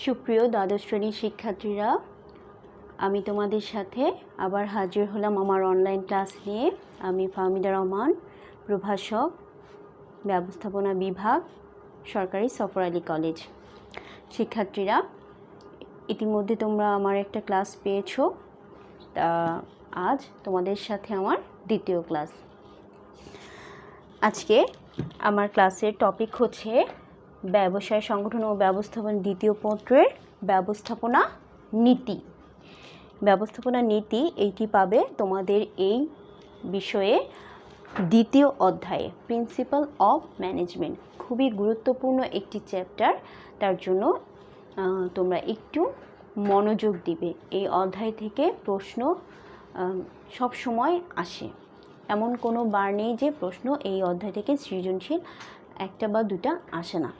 সুপ্রিয় দ্বাদশ শ্রেণীর শিক্ষার্থীরা, আমি তোমাদের সাথে আবার হাজির হলাম আমার অনলাইন ক্লাস নিয়ে। আমি ফাহমিদা রহমান, প্রভাষক, ব্যবস্থাপনা বিভাগ, সরকারি সফর আলী কলেজ। শিক্ষার্থীরা, ইতিমধ্যে তোমরা আমার একটা ক্লাস পেয়েছো। তা আজ তোমাদের সাথে আমার দ্বিতীয় ক্লাস। আজকে আমার ক্লাসের টপিক হচ্ছে ব্যবসায় সংগঠন ও ব্যবস্থাপনা দ্বিতীয় পত্রের ব্যবস্থাপনা নীতি। ব্যবস্থাপনা নীতি এইটি পাবে তোমাদের এই বিষয়ে দ্বিতীয় অধ্যায়ে, প্রিন্সিপাল অফ ম্যানেজমেন্ট। খুবই গুরুত্বপূর্ণ একটি চ্যাপ্টার, তার জন্য তোমরা একটু মনোযোগ দিবে। এই অধ্যায় থেকে প্রশ্ন সব সময় আসে, এমন কোনো বার নেই যে প্রশ্ন এই অধ্যায় থেকে সৃজনশীল একটা বা দুটা আসে না।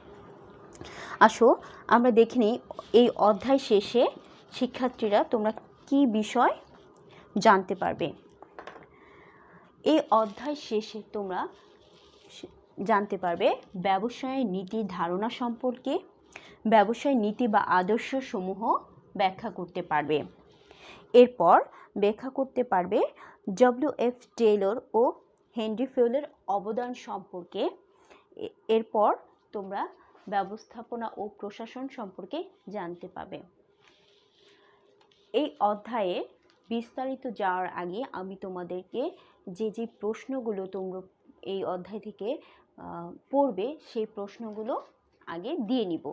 আসো আমরা দেখে নিই এই অধ্যায় শেষে শিক্ষার্থীরা তোমরা কি বিষয় জানতে পারবে। এই অধ্যায় শেষে তোমরা জানতে পারবে ব্যবসায় নীতির ধারণা সম্পর্কে, ব্যবসায় নীতি বা আদর্শ সমূহ ব্যাখ্যা করতে পারবে। এরপর ব্যাখ্যা করতে পারবে ডব্লিউ.এফ. টেইলর ও হেনরি ফিউলের অবদান সম্পর্কে। এরপর তোমরা ব্যবস্থাপনা ও প্রশাসন সম্পর্কে জানতে পাবে। এই অধ্যায়ে বিস্তারিত যাওয়ার আগে আমি তোমাদেরকে যে প্রশ্নগুলো তোমরা এই অধ্যায় থেকে পড়বে সেই প্রশ্নগুলো আগে দিয়ে নিব।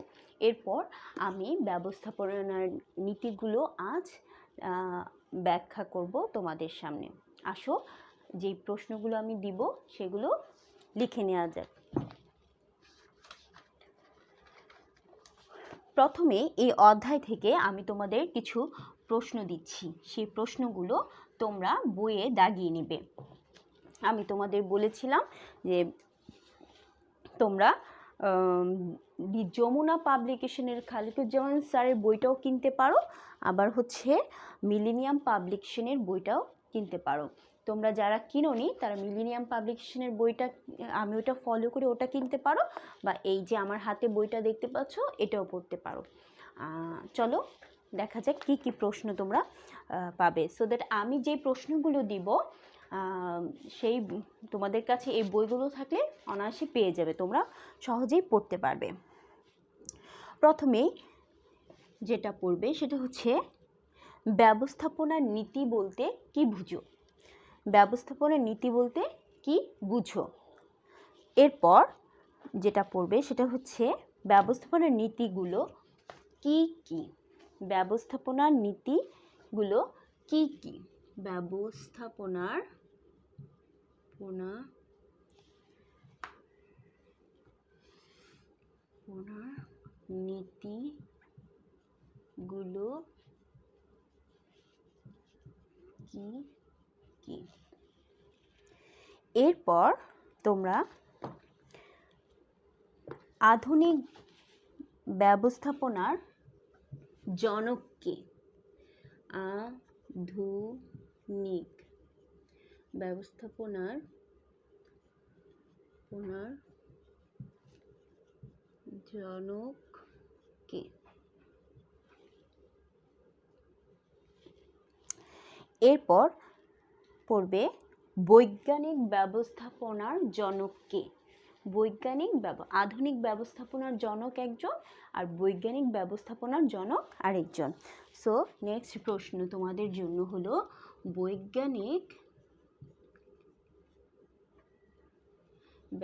এরপর আমি ব্যবস্থাপনার নীতিগুলো আজ ব্যাখ্যা করব তোমাদের সামনে। আসো যে প্রশ্নগুলো আমি দিব সেগুলো লিখে নেওয়া যাক। প্রথমে এই অধ্যায় থেকে আমি তোমাদের কিছু প্রশ্ন দিচ্ছি, সেই প্রশ্নগুলো তোমরা বইয়ে দাগিয়ে নেবে। আমি তোমাদের বলেছিলাম যে তোমরা যমুনা পাবলিকেশনের খালিকুজ্জামান স্যারের বইটাও কিনতে পারো, আবার হচ্ছে মিলেনিয়াম পাবলিকেশনের বইটাও কিনতে পারো। তোমরা যারা কিনোনি তারা মিলেনিয়াম পাবলিকেশনের বইটা, আমি ওটা ফলো করে ওটা কিনতে পারো, বা এই যে আমার হাতে বইটা দেখতে পাচ্ছ এটাও পড়তে পারো। চলো দেখা যাক কি কি প্রশ্ন তোমরা পাবে, সো দ্যাট আমি যে প্রশ্নগুলো দিব সেই তোমাদের কাছে এই বইগুলো থাকলে অনায়াসে পেয়ে যাবে, তোমরা সহজেই পড়তে পারবে। প্রথমেই যেটা পড়বে সেটা হচ্ছে ব্যবস্থাপনার নীতি বলতে কি বুঝো? ব্যবস্থাপনার নীতি বলতে কি বুঝো? এরপর যেটা পড়বে সেটা হচ্ছে ব্যবস্থাপনার নীতিগুলো কি কি? ব্যবস্থাপনার নীতিগুলো কি কি? ব্যবস্থাপনার নীতিগুলো কি কি? এরপর তোমরা আধুনিক ব্যবস্থাপনার জনক কে? আধুনিক ব্যবস্থাপনার জনক কে? এরপর পড়বে বৈজ্ঞানিক ব্যবস্থাপনার জনক কে? আধুনিক ব্যবস্থাপনার জনক একজন আর বৈজ্ঞানিক ব্যবস্থাপনার জনক আরেকজন। সো নেক্সট প্রশ্ন তোমাদের জন্য হলো বৈজ্ঞানিক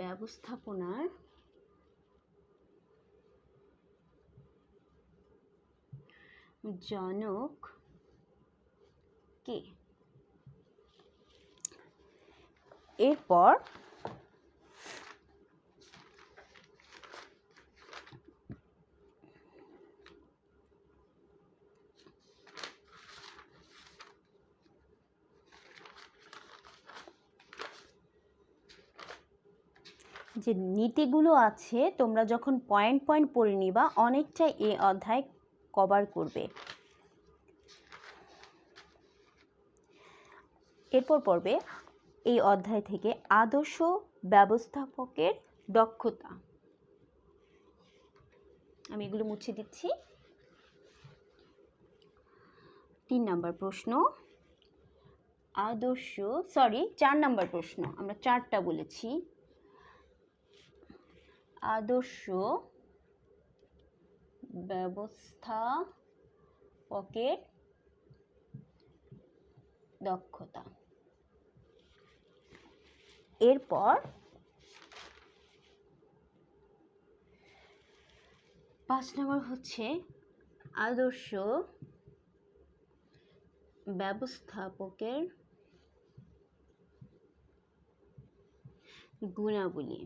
ব্যবস্থাপনার জনক কে? এরপর যে নীতিগুলো আছে তোমরা যখন পয়েন্ট পয়েন্ট পড়ে নিবা অনেকটাই এই অধ্যায় কভার করবে। এরপর পড়বে এই অধ্যায় থেকে আদর্শ ব্যবস্থাপকের দক্ষতা। আমি এগুলো মুছে দিচ্ছি। 3 নম্বর প্রশ্ন, আদর্শ 4 নম্বর প্রশ্ন, আমরা 4টা বলেছি। আদর্শ ব্যবস্থাপকের দক্ষতা। এরপর 5 নম্বর হচ্ছে আদর্শ ব্যবস্থাপকের গুণাবলী।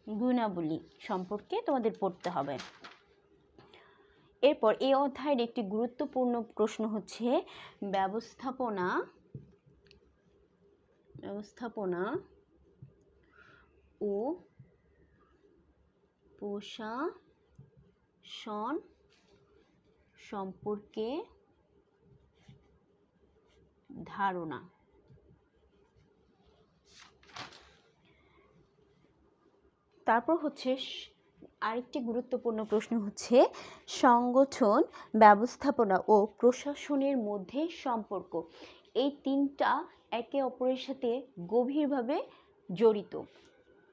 গুণাবলী সম্পর্কে তোমাদের পড়তে হবে। এরপর এই অধ্যায়ের একটি গুরুত্বপূর্ণ প্রশ্ন হচ্ছে ব্যবস্থাপনা ও প্রশাসন সম্পর্কে ধারণা। তারপর হচ্ছে আরেকটি গুরুত্বপূর্ণ প্রশ্ন হচ্ছে সংগঠন, ব্যবস্থাপনা ও প্রশাসনের মধ্যে সম্পর্ক। এই তিনটা একে অপরের সাথে গভীরভাবে জড়িত,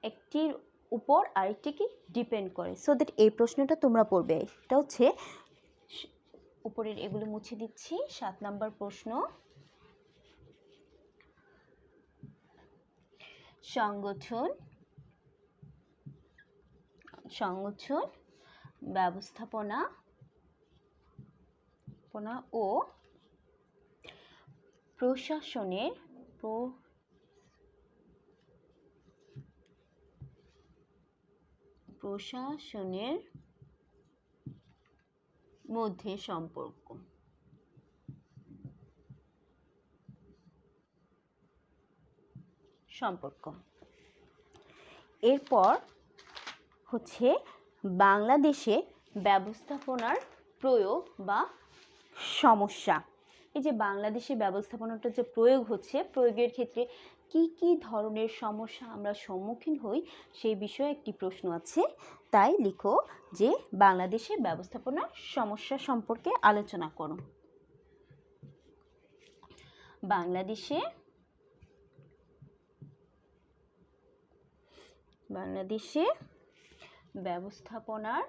একটির উপর আরেকটি কি ডিপেন্ড করে। সো দ্যাট এই প্রশ্নটা তোমরা পড়বে। এটা হচ্ছে উপরের এগুলো মুছে দিচ্ছি। 7 নম্বর প্রশ্ন, সংগঠন ব্যবস্থাপনা ও প্রশাসনের মধ্যে সম্পর্ক। এরপর হচ্ছে বাংলাদেশে ব্যবস্থাপনার প্রয়োগ বা সমস্যা। এই যে বাংলাদেশে ব্যবস্থাপনাটা যে প্রয়োগ হচ্ছে, প্রয়োগের ক্ষেত্রে কি কি ধরনের সমস্যা আমরা সম্মুখীন হই সেই বিষয়ে একটি প্রশ্ন আছে। তাই লিখো যে বাংলাদেশে ব্যবস্থাপনার সমস্যা সম্পর্কে আলোচনা করো। বাংলাদেশে ব্যবস্থাপনার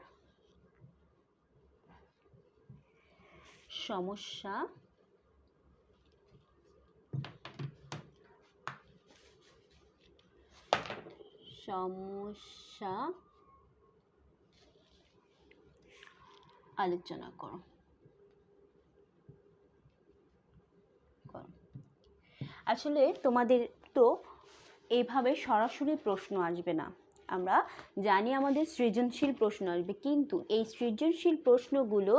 সমস্যা আলোচনা করো। আসলে তোমাদের তো এইভাবে সরাসরি প্রশ্ন আসবে না, আমরা জানি আমাদের সৃজনশীল প্রশ্ন আসবে, কিন্তু এই সৃজনশীল প্রশ্নগুলো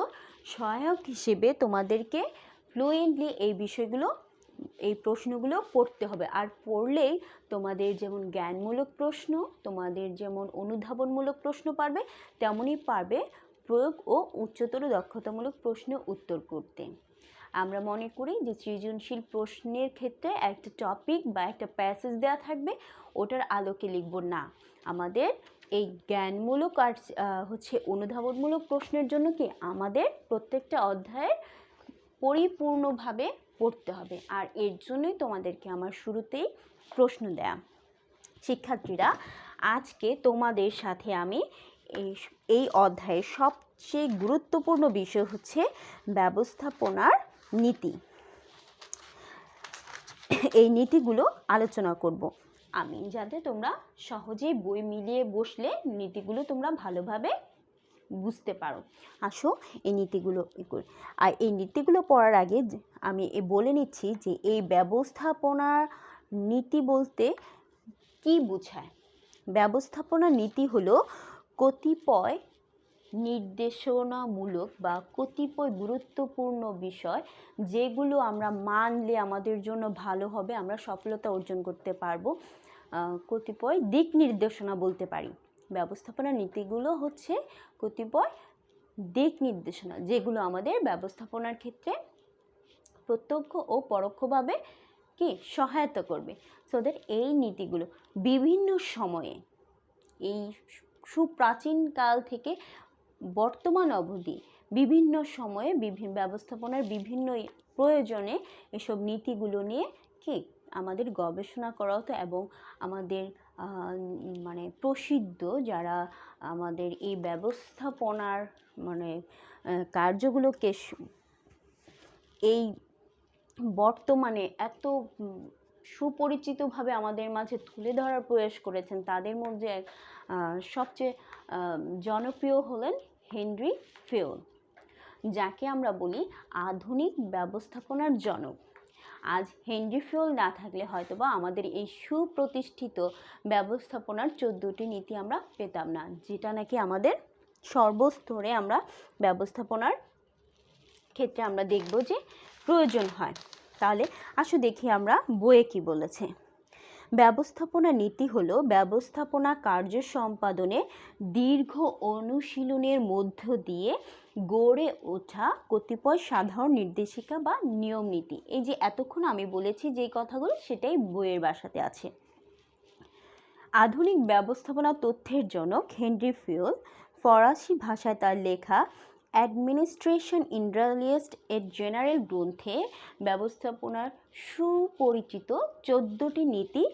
সহায়ক হিসেবে তোমাদেরকে ফ্লুয়েন্টলি এই প্রশ্নগুলো পড়তে হবে। আর পড়লেই তোমাদের যেমন জ্ঞানমূলক প্রশ্ন, তোমাদের যেমন অনুধাবনমূলক প্রশ্ন পারবে, তেমনই পারবে প্রয়োগ ও উচ্চতর দক্ষতামূলক প্রশ্ন উত্তর করতে। আমরা মনে করি যে সৃজনশীল প্রশ্নের ক্ষেত্রে একটা টপিক বা একটা প্যাসেজ দেওয়া থাকবে, ওটার আলোকে লিখব না। আমাদের এই জ্ঞানমূলক আর হচ্ছে অনুধাবনমূলক প্রশ্নের জন্য কি আমাদের প্রত্যেকটা অধ্যায়ের পরিপূর্ণভাবে পড়তে হবে। আর এর জন্যই তোমাদেরকে আমার শুরুতেই প্রশ্ন দেয়া। শিক্ষার্থীরা, আজকে তোমাদের সাথে আমি এই অধ্যায়ের সবচেয়ে গুরুত্বপূর্ণ বিষয় হচ্ছে ব্যবস্থাপনার নীতি। এই নীতিগুলো আলোচনা করব আমি, যাতে তোমরা সহজেই বই মিলিয়ে বসলে নীতিগুলো তোমরা ভালোভাবে বুঝতে পারো। আসো এই নীতিগুলো আর এই নীতিগুলো পড়ার আগে আমি বলে নিচ্ছি যে এই ব্যবস্থাপনার নীতি বলতে কি বোঝায়। ব্যবস্থাপনা নীতি হলো কতিপয় নির্দেশনামূলক বা কতিপয় গুরুত্বপূর্ণ বিষয় যেগুলো আমরা মানলে আমাদের জন্য ভালো হবে, আমরা সফলতা অর্জন করতে পারবো। কতিপয় দিক নির্দেশনা বলতে পারি। ব্যবস্থাপনা নীতিগুলো হচ্ছে কতিপয় দিক নির্দেশনা যেগুলো আমাদের ব্যবস্থাপনার ক্ষেত্রে প্রত্যক্ষ ও পরোক্ষভাবে কি সহায়তা করবে। সো দ্যাট এই নীতিগুলো বিভিন্ন সময়ে, এই সুপ্রাচীন কাল থেকে বর্তমান অবধি বিভিন্ন সময়ে ব্যবস্থাপনার বিভিন্ন প্রয়োজনে এসব নীতিগুলো নিয়ে কি আমাদের গবেষণা করা হতো এবং আমাদের মানে প্রসিদ্ধ যারা আমাদের এই ব্যবস্থাপনার মানে কার্যগুলোকে এই বর্তমানে এত সুপরিচিতভাবে আমাদের মাঝে তুলে ধরার প্রয়াস করেছেন, তাদের মধ্যে সবচেয়ে জনপ্রিয় হলেন হেনরি ফিওল, যাকে আমরা বলি আধুনিক ব্যবস্থাপনার জনক। আজ হেনরি ফিওল না থাকলে হয়তোবা আমাদের এই সুপ্রতিষ্ঠিত ব্যবস্থাপনার 14টি নীতি আমরা পেতাম না, যেটা নাকি আমাদের সর্বস্তরে আমরা ব্যবস্থাপনার ক্ষেত্রে আমরা দেখব যে প্রয়োজন হয়। তাহলে আসো দেখি আমরা বইয়ে কি বলেছে। ব্যবস্থাপনা নীতি হলো ব্যবস্থাপনা কার্য সম্পাদনে দীর্ঘ অনুশীলনের মধ্য দিয়ে গড়ে ওঠা কতিপয় সাধারণ নির্দেশিকা বা নিয়ম নীতি। এই যে এতক্ষণ আমি বলেছি যে কথাগুলো, সেটাই বইয়ের ভাষাতে আছে। আধুনিক ব্যবস্থাপনা তথ্যের জনক হেনরি ফিওল ফরাসি ভাষায় তার লেখা অ্যাডমিনিস্ট্রেশন ইন্ডাস্ট্রিয়ালিস্ট এর জেনারেল গ্রন্থে ব্যবস্থাপনার সুপরিচিত 14টি নীতি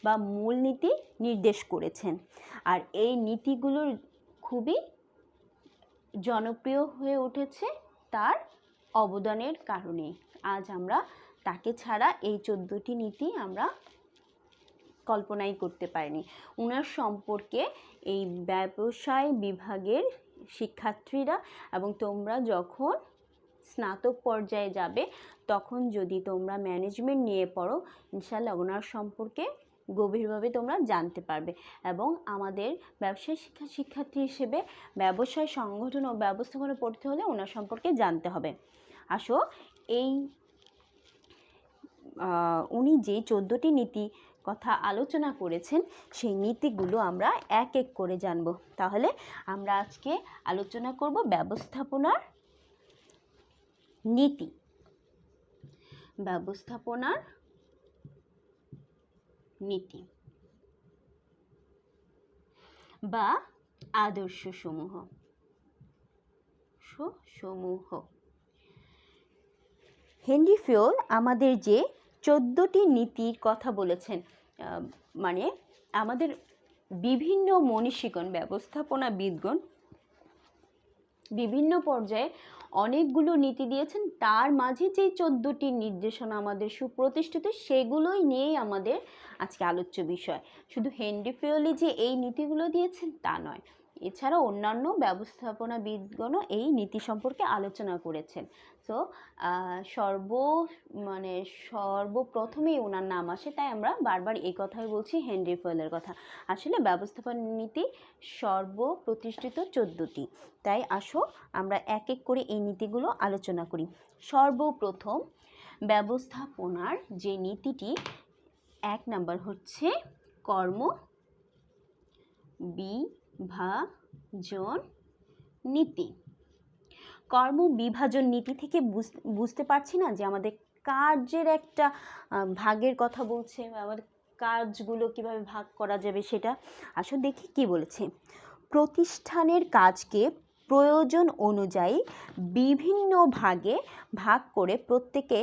বা মূলনীতি নির্দেশ করেছেন। আর এই নীতিগুলোর খুবই জনপ্রিয় হয়ে উঠেছে তার অবদানের কারণে। আজ আমরা তাকে ছাড়া এই 14টি নীতি আমরা কল্পনাই করতে পারিনি। ওনার সম্পর্কে এই ব্যবসায় বিভাগের শিক্ষার্থীরা এবং তোমরা যখন স্নাতক পর্যায়ে যাবে তখন যদি তোমরা ম্যানেজমেন্ট নিয়ে পড়ো, ইনশাআল্লাহ ওনার সম্পর্কে গভীরভাবে তোমরা জানতে পারবে এবং আমাদের ব্যবসায় শিক্ষার্থী হিসেবে ব্যবসায় সংগঠন ও ব্যবস্থাপনা পড়তে হলে ওনার সম্পর্কে জানতে হবে। আসো এই উনি যে 14টি নীতি কথা আলোচনা করেছেন সেই নীতিগুলো আমরা এক এক করে জানব। তাহলে আমরা আজকে আলোচনা করব ব্যবস্থাপনার নীতি, ব্যবস্থাপনার নীতি বা আদর্শ সমূহ। হেনরি ফিওল আমাদের যে 14টি নীতির কথা বলেছেন, মানে আমাদের বিভিন্ন মনীষীগণ ব্যবস্থাপনাবিদগণ বিভিন্ন পর্যায়ে অনেকগুলো নীতি দিয়েছেন, তার মাঝে যে 14টি নির্দেশনা আমাদের সুপ্রতিষ্ঠিত সেগুলোই নিয়েই আমাদের আজকে আলোচ্য বিষয়। শুধু হেনরি ফিওলই যে এই নীতিগুলো দিয়েছেন তা নয়, এছাড়া অন্যান্য ব্যবস্থাপনাবিদগণও এই নীতি সম্পর্কে আলোচনা করেছেন। সো সর্বপ্রথমেই ওনার নাম আসে, তাই আমরা বারবার এই কথাই বলছি হেনরি ফিওলের কথা। আসলে ব্যবস্থাপনা নীতি সর্বপ্রতিষ্ঠিত 14টি, তাই আসো আমরা এক এক করে এই নীতিগুলো আলোচনা করি। সর্বপ্রথম ব্যবস্থাপনার যে নীতিটি 1 নাম্বার হচ্ছে কর্ম বিভাজন নীতি। কর্ম বিভাজন নীতি থেকে বুঝতে পারছি না যে আমাদের কার্যের একটা ভাগের কথা বলছে, আমাদের কাজগুলো কিভাবে ভাগ করা যাবে সেটা। আসলে দেখি কি বলেছে। প্রতিষ্ঠানের কাজকে প্রয়োজন অনুযায়ী বিভিন্ন ভাগে ভাগ করে প্রত্যেকে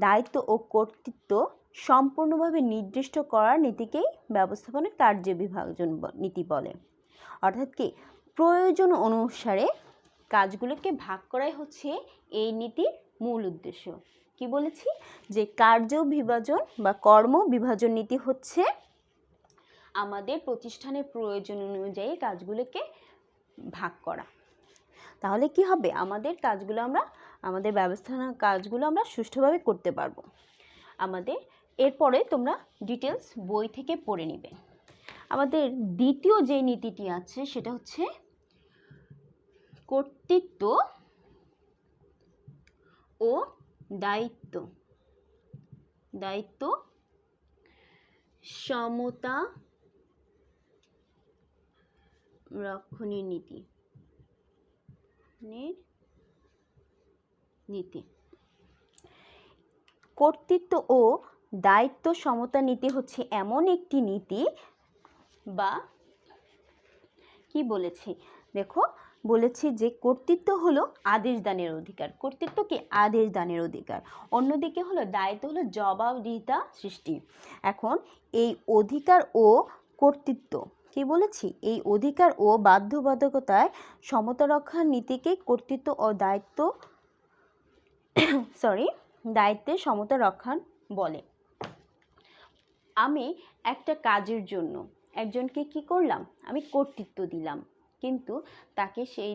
দায়িত্ব ও কর্তৃত্ব সম্পূর্ণভাবে নির্দিষ্ট করার নীতিকেই ব্যবস্থাপনার কার্য বিভাজন নীতি বলে। অর্থাৎ কি, প্রয়োজন অনুসারে কাজগুলোকে ভাগ করাই হচ্ছে এই নীতির মূল উদ্দেশ্য। কি বলেছি যে কার্য বিভাজন বা কর্ম বিভাজন নীতি হচ্ছে আমাদের প্রতিষ্ঠানের প্রয়োজন অনুযায়ী কাজগুলোকে ভাগ করা। তাহলে কি হবে, আমাদের কাজগুলো আমাদের ব্যবস্থাপনা কাজগুলো আমরা সুষ্ঠুভাবে করতে পারবো। আমাদের এরপরে তোমরা ডিটেলস বই থেকে পড়ে নিবে। আমাদের দ্বিতীয় যে নীতিটি আছে সেটা হচ্ছে কর্তৃত্ব ও দায়িত্ব সমতা রক্ষণের নীতি। কর্তৃত্ব ও দায়িত্ব সমতা নীতি হচ্ছে এমন একটি নীতি বা কি বলেছি দেখো, বলেছি যে কর্তৃত্ব হলো আদেশ দানের অধিকার। কর্তৃত্ব কি? আদেশ দানের অধিকার। অন্যদিকে হলো দায়িত্ব হলো জবাবদিহিতা সৃষ্টি। এখন এই অধিকার ও কর্তৃত্ব কি বলেছি? এই অধিকার ও বাধ্যবাধকতায় সমতা রক্ষার নীতিকে কর্তৃত্ব ও দায়িত্বের সমতা রক্ষার বলে। আমি একটা কাজের জন্য একজনকে কি করলাম? আমি কর্তৃত্ব দিলাম, কিন্তু তাকে সেই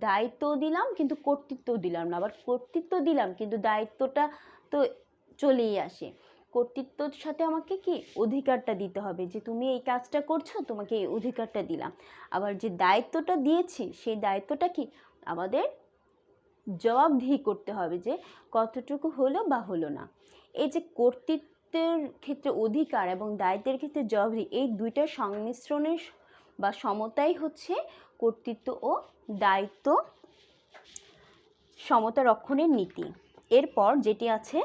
দায়িত্ব দিলাম কিন্তু কর্তৃত্ব দিলাম না। আবার কর্তৃত্ব দিলাম কিন্তু দায়িত্বটা তো চলেই আসে। কর্তৃত্বর সাথে আমাকে কি অধিকারটা দিতে হবে, যে তুমি এই কাজটা করছো, তোমাকে এই অধিকারটা দিলাম। আবার যে দায়িত্বটা দিয়েছি সেই দায়িত্বটা কি আমাদের জবাবদিহি করতে হবে, যে কতটুকু হলো বা হলো না। এই যে কর্তৃত্বের ক্ষেত্রে অধিকার এবং দায়িত্বের ক্ষেত্রে জবাবদিহি, এই দুইটার সংমিশ্রণের বা সমতাই হচ্ছে কর্তৃত্ব ও দায়িত্ব সমতা রক্ষণের নীতি। এরপর যেটি আছে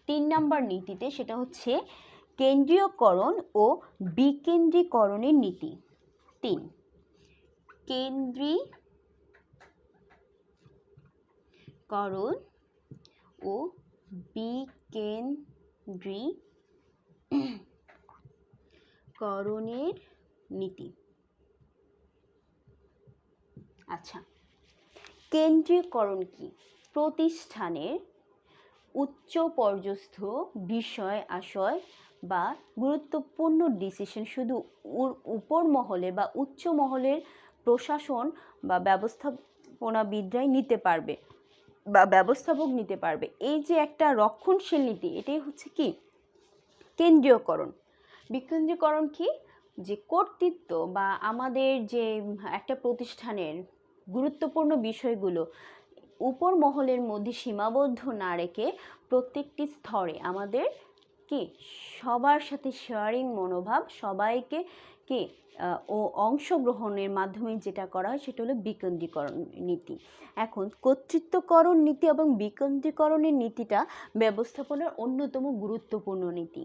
3 নম্বর নীতিতে, সেটা হচ্ছে কেন্দ্রীয়করণ ও বিকেন্দ্রীকরণের নীতি। 3 কেন্দ্রীকরণ ও বিকেন্দ্রীকরণের নীতি। আচ্ছা, কেন্দ্রীয়করণ কি? প্রতিষ্ঠানের উচ্চ পর্যস্ত বিষয় আশয় বা গুরুত্বপূর্ণ ডিসিশন শুধু উপর মহলে বা উচ্চ মহলের প্রশাসন বা ব্যবস্থাপনাবিদরাই নিতে পারবে বা ব্যবস্থাপক নিতে পারবে। এই যে একটা রক্ষণশীল নীতি, এটাই হচ্ছে কি কেন্দ্রীয়করণ। বিকেন্দ্রীকরণ কি? যে কর্তৃত্ব বা আমাদের যে একটা প্রতিষ্ঠানের গুরুত্বপূর্ণ বিষয়গুলো উপর মহলের মধ্যে সীমাবদ্ধ না রেখে প্রত্যেকটি স্তরে আমাদের কি সবার সাথে শেয়ারিং মনোভাব, সবাইকে কি ও অংশগ্রহণের মাধ্যমে যেটা করা হয় সেটা হলো বিকেন্দ্রীকরণ নীতি। এখন কর্তৃত্বকরণ নীতি এবং বিকেন্দ্রীকরণের নীতিটা ব্যবস্থাপনার অন্যতম গুরুত্বপূর্ণ নীতি।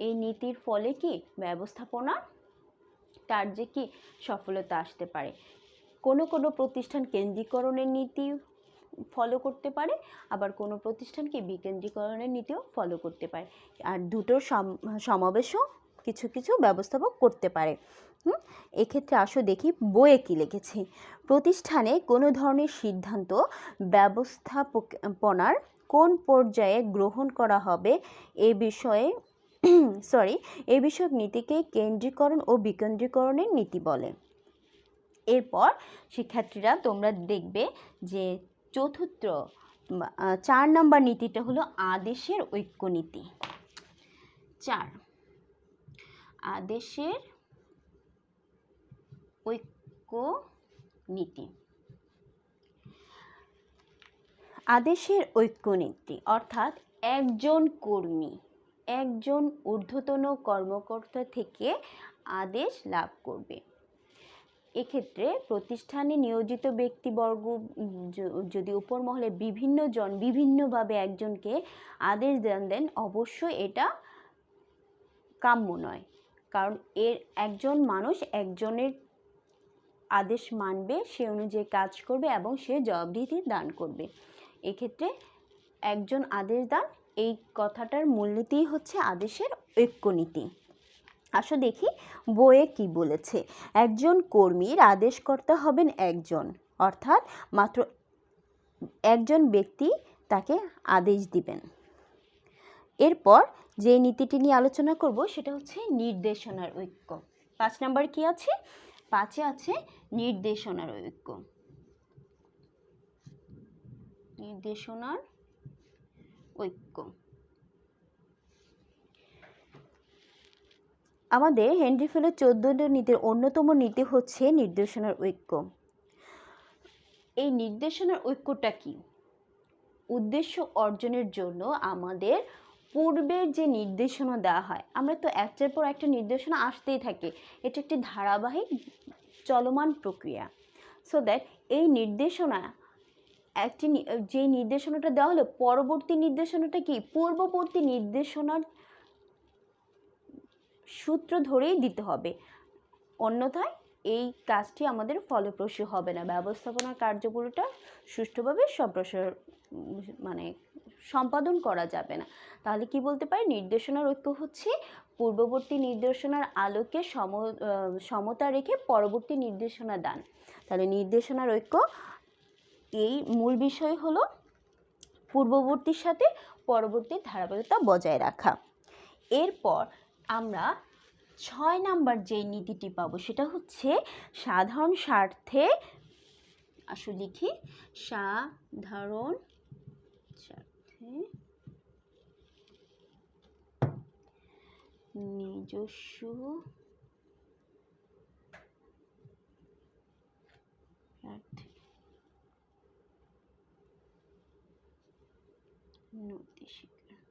এই নীতির ফলে কি ব্যবস্থাপনা তার যে কি সফলতা আসতে পারে। কোনো কোনো প্রতিষ্ঠান কেন্দ্রীকরণের নীতি ফলো করতে পারে, আবার কোনো প্রতিষ্ঠানকে বিকেন্দ্রীকরণের নীতিও ফলো করতে পারে, আর দুটোর সমাবেশও কিছু কিছু ব্যবস্থাপক করতে পারে। এক্ষেত্রে আসো দেখি বইয়ে কী লিখেছি। প্রতিষ্ঠানে কোনো ধরনের সিদ্ধান্ত ব্যবস্থাপনার কোন পর্যায়ে গ্রহণ করা হবে এ বিষয়ক নীতিকে কেন্দ্রীকরণ ও বিকেন্দ্রীকরণের নীতি বলে। এরপর শিক্ষার্থীরা তোমরা দেখবে যে 4 নম্বর নীতিটা হলো আদেশের ঐক্য নীতি। 4 আদেশের ঐক্য নীতি। আদেশের ঐক্য নীতি অর্থাৎ একজন কর্মী একজন ঊর্ধ্বতন কর্মকর্তা থেকে আদেশ লাভ করবে। এক্ষেত্রে প্রতিষ্ঠানে নিয়োজিত ব্যক্তিবর্গ যদি উপর মহলে বিভিন্ন জন বিভিন্নভাবে একজনকে আদেশ দেন অবশ্যই এটা কাম্য নয়, কারণ এর একজন মানুষ একজনের আদেশ মানবে, সে অনুযায়ী কাজ করবে এবং সে জবাবদিহি দান করবে। এক্ষেত্রে একজন আদেশ দান, এই কথাটার মূলনীতিই হচ্ছে আদেশের ঐক্য নীতি। আসো দেখি বইয়ে কি বলেছে। একজন কর্মীর আদেশকর্তা হবেন একজন, অর্থাৎ মাত্র একজন ব্যক্তি তাকে আদেশ দিবেন। এরপর যে নীতিটি নিয়ে আলোচনা করব সেটা হচ্ছে নির্দেশনার ঐক্য। 5 নম্বর কি আছে? 5-এ আছে নির্দেশনার ঐক্য। নির্দেশনার ঐক্য আমাদের হেনরি ফেলের 14 নীতির অন্যতম নীতি হচ্ছে নির্দেশনার ঐক্য। এই নির্দেশনার ঐক্যটা কি? উদ্দেশ্য অর্জনের জন্য আমাদের পূর্বের যে নির্দেশনা দেওয়া হয়, আমরা তো একটার পর একটা নির্দেশনা আসতেই থাকে, এটা একটি ধারাবাহিক চলমান প্রক্রিয়া। সো দ্যাট এই নির্দেশনা যে নির্দেশনাটা দেওয়া হলো, পরবর্তী নির্দেশনাটা কি পূর্ববর্তী নির্দেশনার সূত্র ধরেই দিতে হবে, অন্যথায় এই কাজটি আমাদের ফলপ্রসূ হবে না, ব্যবস্থাপনা কার্যবলীটা সুষ্ঠুভাবে মানে সম্পাদন করা যাবে না। তাহলে কি বলতে পারি, নির্দেশনার ঐক্য হচ্ছে পূর্ববর্তী নির্দেশনার আলোকে সমতা রেখে পরবর্তী নির্দেশনা দান। তাহলে নির্দেশনার ঐক্য এই মূল বিষয় হলো পূর্ববর্তীর সাথে পরবর্তী ধারাবাহিকতা বজায় রাখা। এরপর আমরা 6 নাম্বার যে নীতিটি পাবো সেটা হচ্ছে সাধারণ স্বার্থে, আসলে লিখি সাধারণ স্বার্থে নিজস্ব নতি স্বীকার।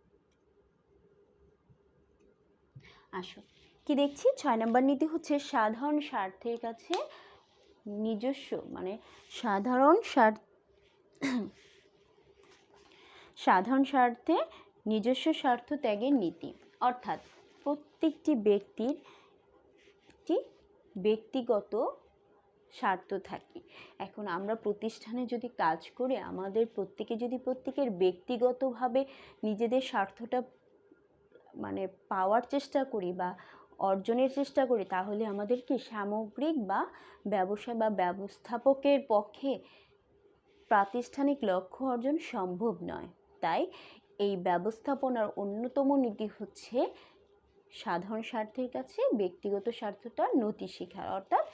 আসো কি দেখছি, 6 নম্বর নীতি হচ্ছে সাধারণ স্বার্থের কাছে নিজস্ব মানে সাধারণ স্বার্থে নিজস্ব স্বার্থ ত্যাগের নীতি। অর্থাৎ প্রত্যেকটি ব্যক্তির ব্যক্তিগত স্বার্থ থাকে। এখন আমরা প্রতিষ্ঠানে যদি কাজ করি, আমাদের প্রত্যেকের ব্যক্তিগতভাবে নিজেদের স্বার্থটা মানে পাওয়ার চেষ্টা করি বা অর্জনের চেষ্টা করি, তাহলে আমাদের কি সামগ্রিক বা ব্যবসা বা ব্যবস্থাপকের পক্ষে প্রাতিষ্ঠানিক লক্ষ্য অর্জন সম্ভব নয়। তাই এই ব্যবস্থাপনার অন্যতম নীতি হচ্ছে সাধারণ স্বার্থের কাছে ব্যক্তিগত স্বার্থটা নতি স্বীকার। অর্থাৎ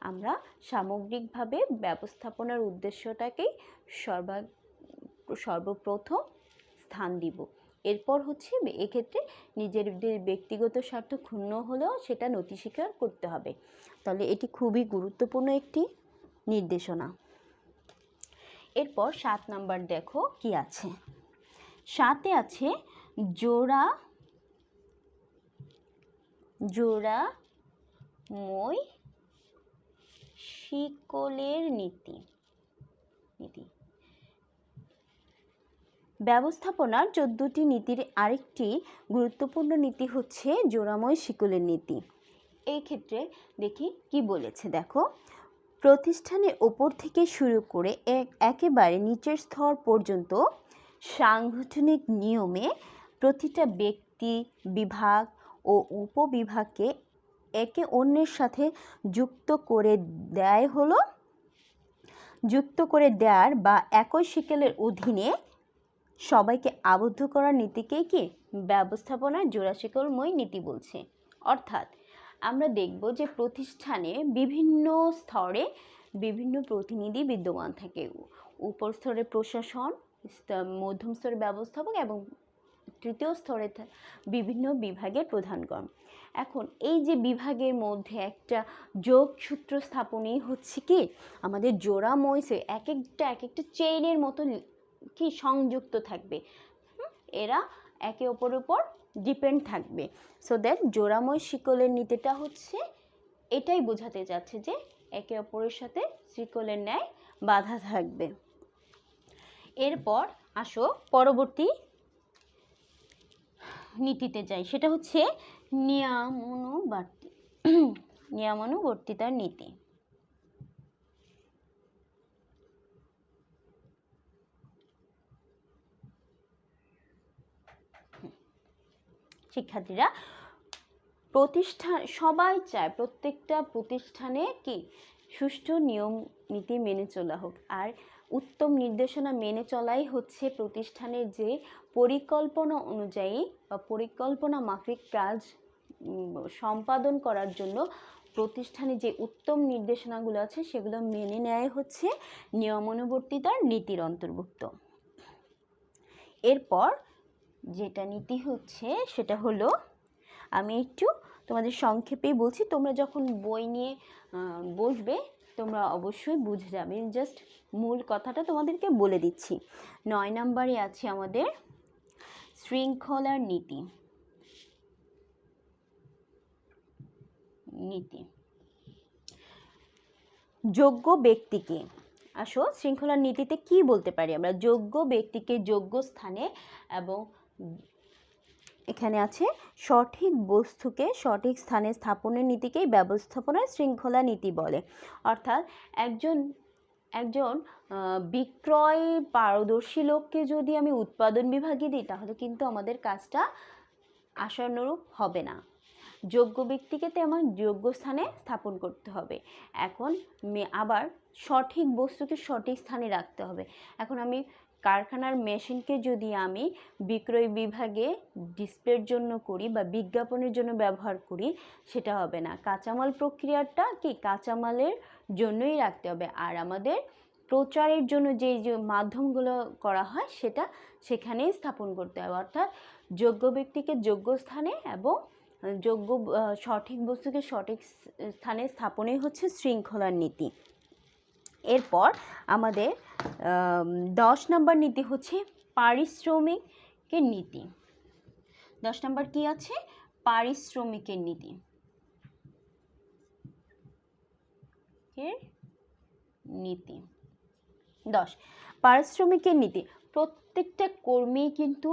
আমরা সামগ্রিকভাবে ব্যবস্থাপনার উদ্দেশ্যটাকেই সর্বপ্রথম স্থান দিব। এরপর হচ্ছে এক্ষেত্রে নিজেদের ব্যক্তিগত স্বার্থ ক্ষুণ্ণ হলেও সেটা নতি স্বীকার করতে হবে। তাহলে এটি খুবই গুরুত্বপূর্ণ একটি নির্দেশনা। এরপর 7 নাম্বার দেখো কি আছে। 7-এ আছে জোড়াময় শিকলের নীতি। ব্যবস্থাপনার 14টি নীতির আরেকটি গুরুত্বপূর্ণ নীতি হচ্ছে জোড়াময় শিকলের নীতি। এই ক্ষেত্রে দেখি কি বলেছে, দেখো, প্রতিষ্ঠানের ওপর থেকে শুরু করে একেবারে নিচের স্তর পর্যন্ত সাংগঠনিক নিয়মে প্রতিটা ব্যক্তি, বিভাগ ও উপবিভাগকে একে অন্যের সাথে যুক্ত করে দেওয়ার বা একই শিকলের অধীনে সবাইকে আবদ্ধ করার নীতিকেই কি ব্যবস্থাপনার জোড়া শিকলময় নীতি বলছে। অর্থাৎ আমরা দেখব যে প্রতিষ্ঠানে বিভিন্ন স্তরে বিভিন্ন প্রতিনিধি বিদ্যমান থাকে। উপর স্তরে প্রশাসন, মধ্যম স্তরে ব্যবস্থাপক এবং তৃতীয় স্তরে বিভিন্ন বিভাগের প্রধানগণ। এখন এই যে বিভাগের মধ্যে একটা যোগসূত্র স্থাপনই হচ্ছে কি আমাদের জোড়াময়, এক একটা চেইনের মতো কি সংযুক্ত থাকবে, এরা একে অপরের উপর ডিপেন্ড থাকবে। সো দ্যাট জোড়াময় শিকলের নীতিটা হচ্ছে এটাই বোঝাতে যাচ্ছে যে একে অপরের সাথে শিকলের ন্যায় বাধা থাকবে। এরপর আসো পরবর্তী নীতিতে যাই, সেটা হচ্ছে নিয়মানুবর্তিতার নীতি। শিক্ষার্থীরা, সবাই চায় প্রত্যেকটা প্রতিষ্ঠানে কি সুষ্ঠু নিয়ম নীতি মেনে চলা হোক। আর উত্তম নির্দেশনা মেনে চলাই হচ্ছে প্রতিষ্ঠানের যে পরিকল্পনা অনুযায়ী বা পরিকল্পনা মাফিক কাজ সম্পাদন করার জন্য প্রতিষ্ঠানে যে উত্তম নির্দেশনাগুলো আছে সেগুলো মেনে নেয় হচ্ছে নিয়মানুবর্তিতার নীতির অন্তর্ভুক্ত। এরপর যেটা নীতি হচ্ছে সেটা হলো, আমি একটু তোমাদের সংক্ষেপেই বলছি, তোমরা যখন বই নিয়ে বসবে তোমরা অবশ্যই বুঝে যাবে। জাস্ট মূল কথাটা তোমাদেরকে বলে দিচ্ছি। 9 নম্বরে আছে আমাদের শৃঙ্খলার নীতি। যোগ্য ব্যক্তিকে, আসো শৃঙ্খলার নীতিতে কি বলতে পারি আমরা, যোগ্য ব্যক্তিকে যোগ্য স্থানে এবং এখানে আছে সঠিক বস্তুকে সঠিক স্থানে স্থাপনের নীতিকেই ব্যবস্থাপনার শৃঙ্খলা নীতি বলে। অর্থাৎ একজন বিক্রয় পারদর্শী লোককে যদি আমি উৎপাদন বিভাগে দিই তাহলে কিন্তু আমাদের কাজটা আশানুরূপ হবে না। যোগ্য ব্যক্তিকে তেমন যোগ্য স্থানে স্থাপন করতে হবে। এখন আবার সঠিক বস্তুকে সঠিক স্থানে রাখতে হবে। এখন আমি কারখানার মেশিনকে যদি আমি বিক্রয় বিভাগে ডিসপ্লের জন্য করি বা বিজ্ঞাপনের জন্য ব্যবহার করি সেটা হবে না। কাঁচামাল প্রক্রিয়াটা কি কাঁচামালের জন্যই রাখতে হবে, আর আমাদের প্রচারের জন্য যে মাধ্যমগুলো করা হয় সেটা সেখানেই স্থাপন করতে হবে। অর্থাৎ যোগ্য ব্যক্তিকে যোগ্য স্থানে এবং সঠিক বস্তুকে সঠিক স্থানে স্থাপনই হচ্ছে শৃঙ্খলার নীতি। এরপর আমাদের 10 নম্বর নীতি হচ্ছে পারিশ্রমিকের নীতি। 10 নম্বর কি আছে? পারিশ্রমিকের নীতি। নীতি 10 পারিশ্রমিকের নীতি। প্রত্যেকটা কর্মী কিন্তু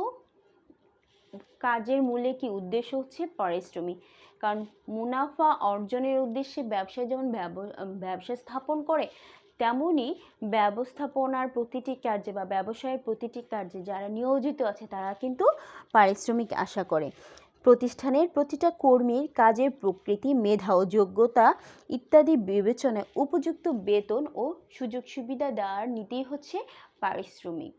কাজের মূলে কি উদ্দেশ্য হচ্ছে পারিশ্রমিক, কারণ মুনাফা অর্জনের উদ্দেশ্যে ব্যবসায় যেমন ব্যবসা স্থাপন করে তেমনি ব্যবস্থাপনার প্রতিটি কার্যে বা ব্যবসায়ের প্রতিটি কার্যে যারা নিয়োজিত আছে তারা কিন্তু পারিশ্রমিক আশা করে। প্রতিষ্ঠানের প্রতিটা কর্মীর কাজের প্রকৃতি, মেধা ও যোগ্যতা ইত্যাদি বিবেচনায় উপযুক্ত বেতন ও সুযোগ সুবিধা দেওয়ার নীতি হচ্ছে পারিশ্রমিক।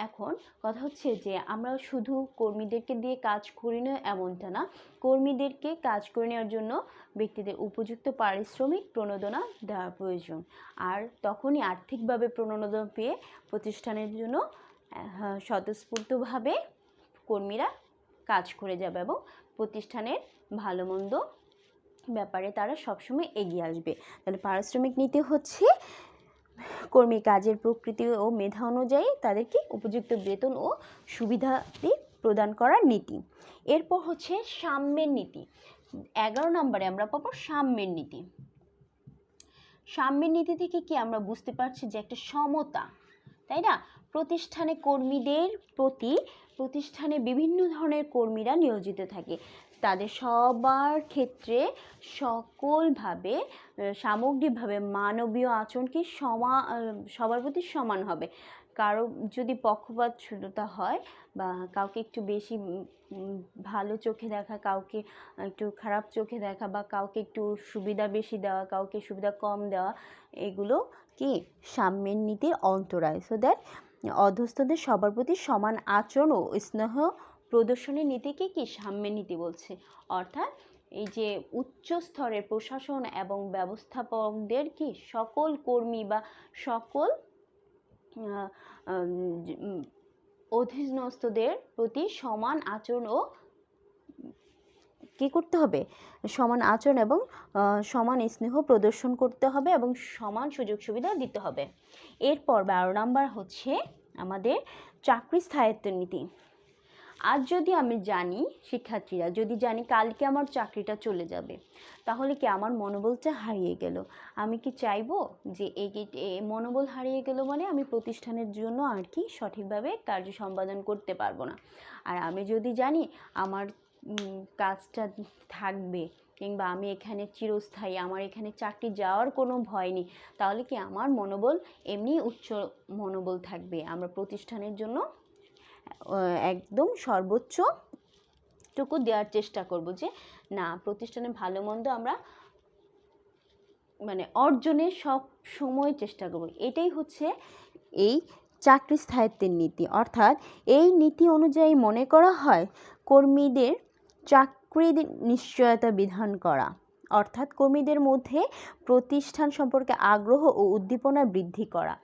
এখন কথা হচ্ছে যে আমরা শুধু কর্মীদেরকে দিয়ে কাজ করি না এমনটা না, কর্মীদেরকে কাজ করে নেওয়ার জন্য ব্যক্তিদের উপযুক্ত পারিশ্রমিক প্রণোদনা দেওয়া প্রয়োজন। আর তখনই আর্থিকভাবে প্রণোদনা পেয়ে প্রতিষ্ঠানের জন্য স্বতঃস্ফূর্তভাবে কর্মীরা কাজ করে যাবে এবং প্রতিষ্ঠানের ভালো মন্দ ব্যাপারে তারা সবসময় এগিয়ে আসবে। তাহলে পারিশ্রমিক নীতি হচ্ছে কর্মী কাজের প্রকৃতি ও মেধা অনুযায়ী তাদেরকে উপযুক্ত বেতন ও সুবিধাদি প্রদান করার নীতি। এরপর হচ্ছে সাম্যের নীতি। 11 নম্বরে আমরা পাবো সাম্যের নীতি। সাম্যের নীতি থেকে কি আমরা বুঝতে পারছি যে একটা সমতা, তাই না? প্রতিষ্ঠানে কর্মীদের প্রতি প্রতিষ্ঠানে বিভিন্ন ধরনের কর্মীরা নিয়োজিত থাকে, তাদের সবার ক্ষেত্রে সকলভাবে সামগ্রিকভাবে মানবীয় আচরণ কি সবার প্রতি সমান হবে। কারো যদি পক্ষপাতশীলতা হয় বা কাউকে একটু বেশি ভালো চোখে দেখা, কাউকে একটু খারাপ চোখে দেখা বা কাউকে একটু সুবিধা বেশি দেওয়া, কাউকে সুবিধা কম দেওয়া, এগুলো কি সাম্যের নীতির অন্তরায়। সো দ্যাট অধস্তদের সবার প্রতি সমান আচরণ ও স্নেহ প্রদর্শনের নীতিকে কি সাম্যের নীতি বলছে। অর্থাৎ এই যে উচ্চ স্তরের প্রশাসন এবং ব্যবস্থাপকদের কি সকল কর্মী বা সকল অধীনস্থদের প্রতি সমান আচরণ ও কি করতে হবে, সমান আচরণ এবং সমান স্নেহ প্রদর্শন করতে হবে এবং সমান সুযোগ সুবিধা দিতে হবে। এরপর 12 নম্বর হচ্ছে আমাদের চাকরি স্থায়িত্ব নীতি। আজ যদি আমি জানি, শিক্ষার্থীরা যদি জানি কালকে আমার চাকরিটা চলে যাবে, তাহলে কি আমার মনোবলটা হারিয়ে গেল। আমি কি চাইবো যে এই মনোবল হারিয়ে গেল মানে আমি প্রতিষ্ঠানের জন্য আর কি সঠিকভাবে কার্য সম্পাদন করতে পারবো না। আর আমি যদি জানি আমার কাজটা থাকবে কিংবা আমি এখানে চিরস্থায়ী, আমার এখানে চাকরি যাওয়ার কোনো ভয় নেই, তাহলে কি আমার মনোবল এমনি উচ্চ মনোবল থাকবে। আমরা প্রতিষ্ঠানের জন্য একদম সর্বোচ্চটুকু দেওয়ার চেষ্টা করব যে না, প্রতিষ্ঠানে ভালো মন্দ আমরা মানে অর্জনের সব সময় চেষ্টা করব। এটাই হচ্ছে এই চাকরি স্থায়িত্বের নীতি। অর্থাৎ এই নীতি অনুযায়ী মনে করা হয় কর্মীদের চাকরির নিশ্চয়তা বিধান করা, অর্থাৎ কর্মীদের মধ্যে প্রতিষ্ঠান সম্পর্কে আগ্রহ ও উদ্দীপনা বৃদ্ধি করা।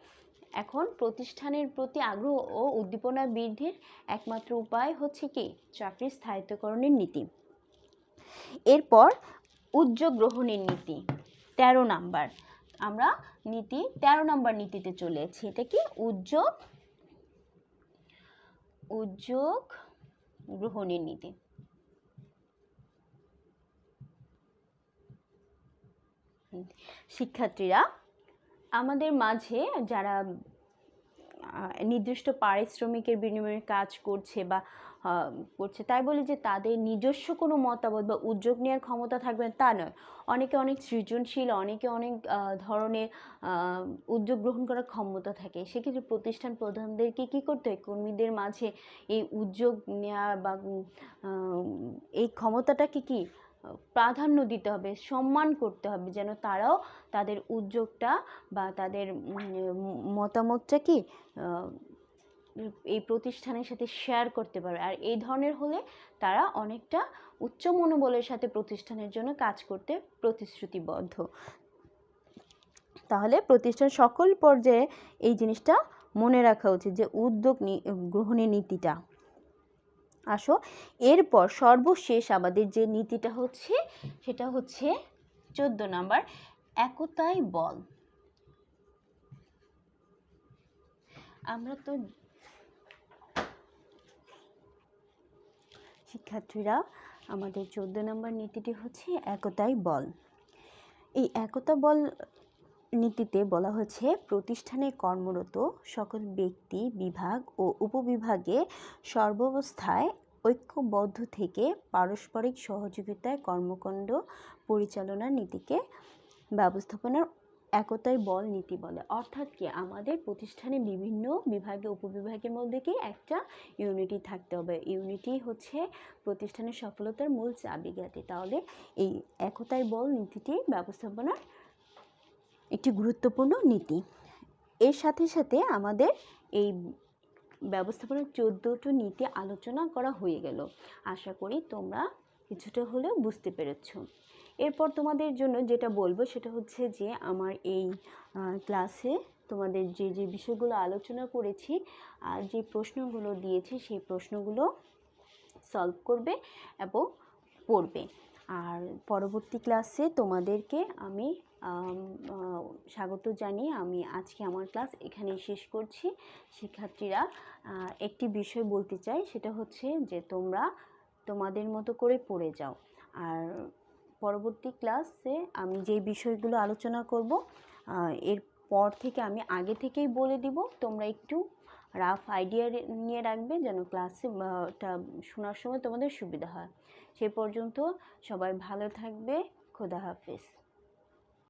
এখন প্রতিষ্ঠানের প্রতি আগ্রহ ও উদ্দীপনা বৃদ্ধির একমাত্র উপায় হচ্ছে কি চাকরি স্থায়িত্বকরণের নীতি। এরপর উদ্যোগ গ্রহণের নীতি 13 নাম্বার। আমরা 13 নাম্বার নীতিতে চলে এসেছি। এটা কি উদ্যোগ গ্রহণের নীতি। শিক্ষার্থীরা আমাদের মাঝে যারা নির্দিষ্ট পারিশ্রমিকের বিনিময়ে কাজ করছে বা করছে তাই বলে যে তাদের নিজস্ব কোনো মতামত বা উদ্যোগ নেওয়ার ক্ষমতা থাকবে তা নয়। অনেকে অনেক সৃজনশীল, অনেকে অনেক ধরনের উদ্যোগ গ্রহণ করার ক্ষমতা থাকে। সেক্ষেত্রে প্রতিষ্ঠান প্রধানদেরকে কী করতে হয়, কর্মীদের মাঝে এই উদ্যোগ নেওয়া বা এই ক্ষমতাটাকে কি প্রাধান্য দিতে হবে, সম্মান করতে হবে, যেন তারাও তাদের উদ্যোগটা বা তাদের মতামতটা কি এই প্রতিষ্ঠানের সাথে শেয়ার করতে পারে। আর এই ধরনের হলে তারা অনেকটা উচ্চ মনোবলের সাথে প্রতিষ্ঠানের জন্য কাজ করতে প্রতিশ্রুতিবদ্ধ। তাহলে প্রতিষ্ঠান সকল পর্যায়ে এই জিনিসটা মনে রাখা উচিত যে উদ্যোগ গ্রহণের নীতিটা। আসো এরপর সর্বশেষ আমাদের যে নীতিটা হচ্ছে সেটা হচ্ছে 14 নাম্বার, একতাই বল। আমরা তো শিক্ষার্থীরা, আমাদের 14 নম্বর নীতিটি হচ্ছে একতাই বল। এই একতা বল নীতিতে বলা হচ্ছে প্রতিষ্ঠানে কর্মরত সকল ব্যক্তি, বিভাগ ও উপবিভাগে সর্বাবস্থায় ঐক্যবদ্ধ থেকে পারস্পরিক সহযোগিতায় কর্মকাণ্ড পরিচালনার নীতিকে ব্যবস্থাপনার একতাই বল নীতি বলে। অর্থাৎ কি, আমাদের প্রতিষ্ঠানে বিভিন্ন বিভাগে উপবিভাগের মধ্যে কি একটা ইউনিটি থাকতে হবে। ইউনিটি হচ্ছে প্রতিষ্ঠানের সফলতার মূল চাবিকাঠি। তাহলে এই একতাই বল নীতিটি ব্যবস্থাপনার একটি গুরুত্বপূর্ণ নীতি। এর সাথে সাথে আমাদের এই ব্যবস্থাপনার 14টি নীতি আলোচনা করা হয়ে গেল। আশা করি তোমরা কিছুটা হলেও বুঝতে পেরেছ। এরপর তোমাদের জন্য যেটা বলবো সেটা হচ্ছে যে আমার এই ক্লাসে তোমাদের যে যে বিষয়গুলো আলোচনা করেছি আর যে প্রশ্নগুলো দিয়েছি সেই প্রশ্নগুলো সলভ করবে এবং পড়বে। আর পরবর্তী ক্লাসে তোমাদেরকে আমি স্বাগত জানিয়ে আমি আজকে আমার ক্লাস এখানেই শেষ করছি। শিক্ষার্থীরা, একটি বিষয় বলতে চাই, সেটা হচ্ছে যে তোমরা তোমাদের মতো করে পড়ে যাও। আর পরবর্তী ক্লাসে আমি যে বিষয়গুলো আলোচনা করব এরপর থেকে আমি আগে থেকেই বলে দিব, তোমরা একটু রাফ আইডিয়া নিয়ে রাখবে যেন ক্লাসে শোনার সময় তোমাদের সুবিধা হয়। সে পর্যন্ত সবাই ভালো থাকবে। খোদা হাফেজ।